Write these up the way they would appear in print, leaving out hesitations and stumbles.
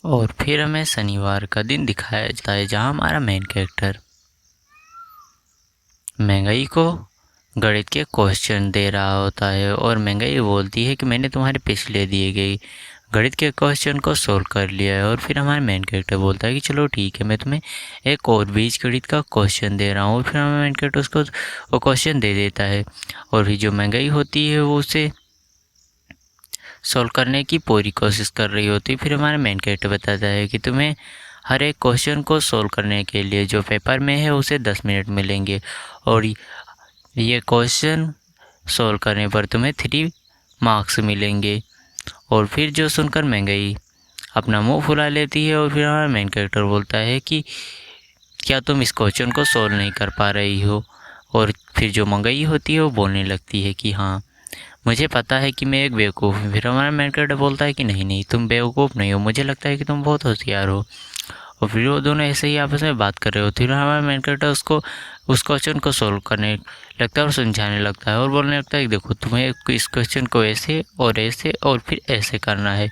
और फिर हमें शनिवार का दिन दिखाया जाता है जहाँ हमारा मेन कैरेक्टर महंगाई को गणित के क्वेश्चन दे रहा होता है और महंगाई बोलती है कि मैंने तुम्हारे पिछले दिए गए गणित के क्वेश्चन को सोल्व कर लिया है। और फिर हमारा मेन कैरेक्टर बोलता है कि चलो ठीक है, मैं तुम्हें एक और बीजगणित का क्वेश्चन दे रहा हूँ। और फिर हमारा मेन कैरेक्टर उसको वो क्वेश्चन दे देता है और फिर जो महंगाई होती है वो उसे सोल्व करने की पूरी कोशिश कर रही होती है। फिर हमारा मेन कैरेक्टर बताता है कि तुम्हें हर एक क्वेश्चन को सोल्व करने के लिए जो पेपर में है उसे 10 मिनट मिलेंगे और ये क्वेश्चन सोल्व करने पर तुम्हें 3 मार्क्स मिलेंगे। और फिर जो सुनकर महंगाई अपना मुंह फुला लेती है और फिर हमारा मेन कैरेक्टर बोलता है कि क्या तुम इस क्वेश्चन को सोल्व नहीं कर पा रही हो। और फिर जो महंगाई होती है वो बोलने लगती है कि हाँ, मुझे पता है कि मैं एक बेवकूफ़ हूँ। फिर हमारा मेन कैरेक्टर बोलता है कि नहीं नहीं, तुम बेवकूफ़ नहीं हो, मुझे लगता है कि तुम बहुत होशियार हो। और फिर वो दोनों ऐसे ही आपस में बात कर रहे होते हैं। फिर हमारा मेन कैरेक्टर उसको उस क्वेश्चन को सोल्व करने लगता है और समझाने लगता है और बोलने लगता है कि देखो, तुम्हें इस क्वेश्चन को ऐसे और फिर ऐसे करना है।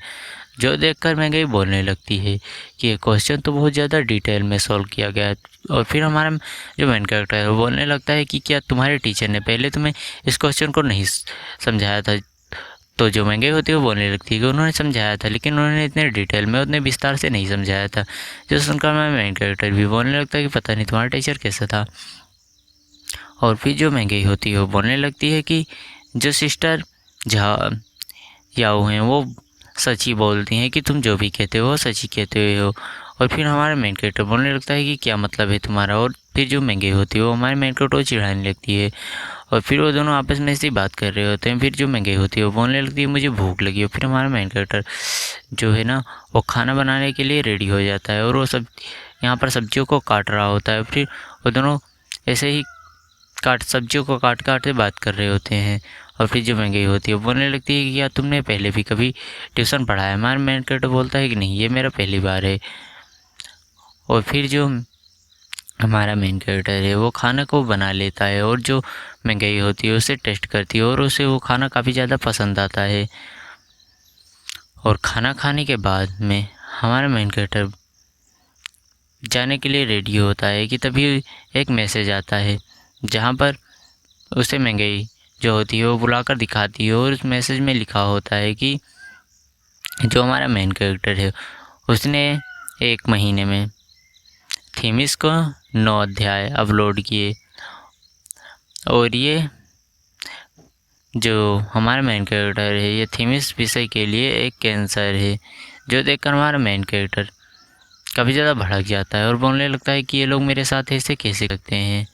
जो देखकर महंगाई बोलने लगती है कि ये क्वेश्चन तो बहुत ज़्यादा डिटेल में सॉल्व किया गया है। और फिर हमारा जो मेन कैरेक्टर है वो बोलने लगता है कि क्या तुम्हारे टीचर ने पहले तुम्हें इस क्वेश्चन को नहीं समझाया था। तो जो महंगाई होती है वो बोलने लगती है कि उन्होंने समझाया था, लेकिन उन्होंने इतने डिटेल में उतने विस्तार से नहीं समझाया था। जो सुनकर मैं मेन कैरेक्टर भी बोलने लगता है कि पता नहीं तुम्हारा टीचर कैसा था। और फिर जो महंगाई होती है वो बोलने लगती है कि जो सिस्टर झा याओ हैं वो सच ही बोलती हैं कि तुम जो भी कहते हो सच ही कहते हो। और फिर हमारा मेन कैरेक्टर बोलने लगता है कि क्या मतलब है तुम्हारा। और फिर जो महंगाई होती है वो हमारे मेन कैरेक्टर को चिढ़ाने लगती है और फिर वो दोनों आपस में ऐसी बात कर रहे होते हैं। फिर जो महंगाई होती है वो बोलने लगती है मुझे भूख लगी है। फिर हमारा मेन कैरेक्टर जो है ना वो खाना बनाने के लिए रेडी हो जाता है और वो सब यहाँ पर सब्जियों को काट रहा होता है। फिर वो दोनों ऐसे ही सब्जियों को काट काट के बात कर रहे होते हैं। और फिर जो महंगाई होती है वो बोलने लगती है कि क्या तुमने पहले भी कभी ट्यूशन पढ़ा है। हमारा मेन कैरेक्टर बोलता है कि नहीं, ये मेरा पहली बार है। और फिर जो हमारा मेन कैरेक्टर है वो खाना को बना लेता है और जो महंगाई होती है उसे टेस्ट करती है और उसे वो खाना काफ़ी ज़्यादा पसंद आता है। और खाना खाने के बाद में हमारा मेन कैरेक्टर जाने के लिए रेडी होता है कि तभी एक मैसेज आता है जहाँ पर उसे महंगाई जो होती है वो बुलाकर दिखाती है और उस मैसेज में लिखा होता है कि जो हमारा मेन कैरेक्टर है उसने 1 महीने में थीमिस को 9 अध्याय अपलोड किए और ये जो हमारा मेन कैरेक्टर है ये थीमिस विषय के लिए एक कैंसर है। जो देखकर हमारा मेन कैरेक्टर काफ़ी ज़्यादा भड़क जाता है और बोलने लगता है कि ये लोग मेरे साथ ऐसे कैसे करते हैं।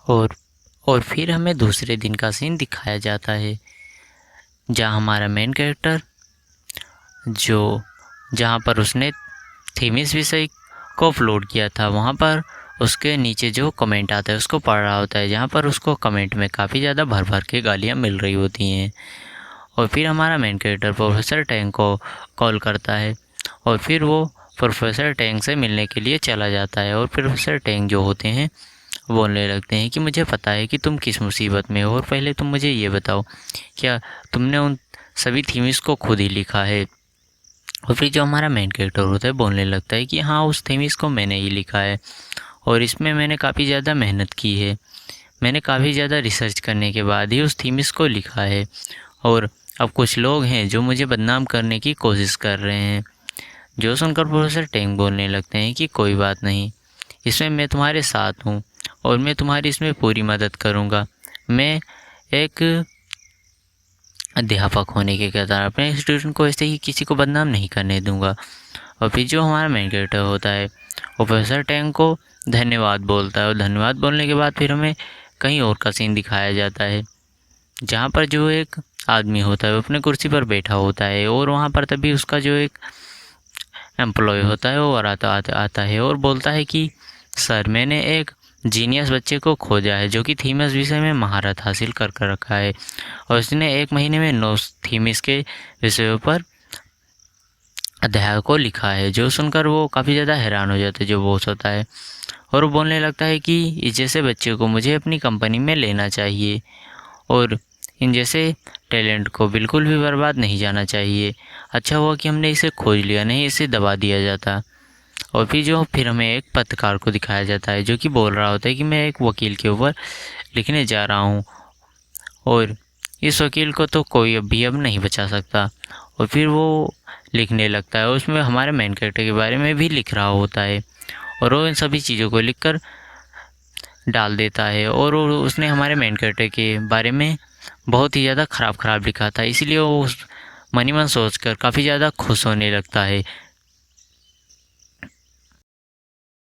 और फिर हमें दूसरे दिन का सीन दिखाया जाता है जहाँ हमारा मेन कैरेक्टर जहाँ पर उसने थीमिस विषय को अपलोड किया था वहाँ पर उसके नीचे जो कमेंट आता है उसको पढ़ रहा होता है, जहाँ पर उसको कमेंट में काफ़ी ज़्यादा भर भर के गालियाँ मिल रही होती हैं। और फिर हमारा मेन कैरेक्टर प्रोफेसर टैंग को कॉल करता है और फिर वो प्रोफेसर टैंग से मिलने के लिए चला जाता है। और प्रोफेसर टैंग जो होते हैं बोलने लगते हैं कि मुझे पता है कि तुम किस मुसीबत में हो और पहले तुम मुझे ये बताओ, क्या तुमने उन सभी थीम्स को खुद ही लिखा है। और फिर जो हमारा मेन कैरेक्टर होता है बोलने लगता है कि हाँ, उस थीम्स को मैंने ही लिखा है और इसमें मैंने काफ़ी ज़्यादा मेहनत की है, मैंने काफ़ी ज़्यादा रिसर्च करने के बाद ही उस थीम्स को लिखा है। और अब कुछ लोग हैं जो मुझे बदनाम करने की कोशिश कर रहे हैं। जो सुनकर प्रोफेसर टैंग बोलने लगते हैं कि कोई बात नहीं, इसमें मैं तुम्हारे साथ हूँ और मैं तुम्हारी इसमें पूरी मदद करूँगा। मैं एक अध्यापक होने के कतार अपने स्टूडेंट को ऐसे ही किसी को बदनाम नहीं करने दूंगा। और फिर जो हमारा मेन कैरेक्टर होता है वो प्रोफेसर टैंग को धन्यवाद बोलता है और धन्यवाद बोलने के बाद फिर हमें कहीं और का सीन दिखाया जाता है जहाँ पर जो एक आदमी होता है वो अपने कुर्सी पर बैठा होता है और वहाँ पर तभी उसका जो एक एम्प्लॉय होता है वो आता है और बोलता है कि सर, मैंने एक जीनियस बच्चे को खोजा है जो कि थीमस विषय में महारत हासिल कर रखा है और उसने 1 महीने में 9 थीमस के विषयों पर अध्याय को लिखा है। जो सुनकर वो काफ़ी ज़्यादा हैरान हो जाता है जो बॉस होता है और वो बोलने लगता है कि इस जैसे बच्चे को मुझे अपनी कंपनी में लेना चाहिए और इन जैसे टैलेंट को बिल्कुल भी बर्बाद नहीं जाना चाहिए। अच्छा हुआ कि हमने इसे खोज लिया, नहीं इसे दबा दिया जाता। और फिर हमें एक पत्रकार को दिखाया जाता है जो कि बोल रहा होता है कि मैं एक वकील के ऊपर लिखने जा रहा हूँ और इस वकील को तो कोई अब नहीं बचा सकता। और फिर वो लिखने लगता है, उसमें हमारे मेन कैरेक्टर के बारे में भी लिख रहा होता है और वो इन सभी चीज़ों को लिखकर डाल देता है। और उसने हमारे मेन कैरेक्टर के बारे में बहुत ही ज़्यादा ख़राब लिखा था, इसलिए वो मन ही मन सोच कर काफ़ी ज़्यादा खुश होने लगता है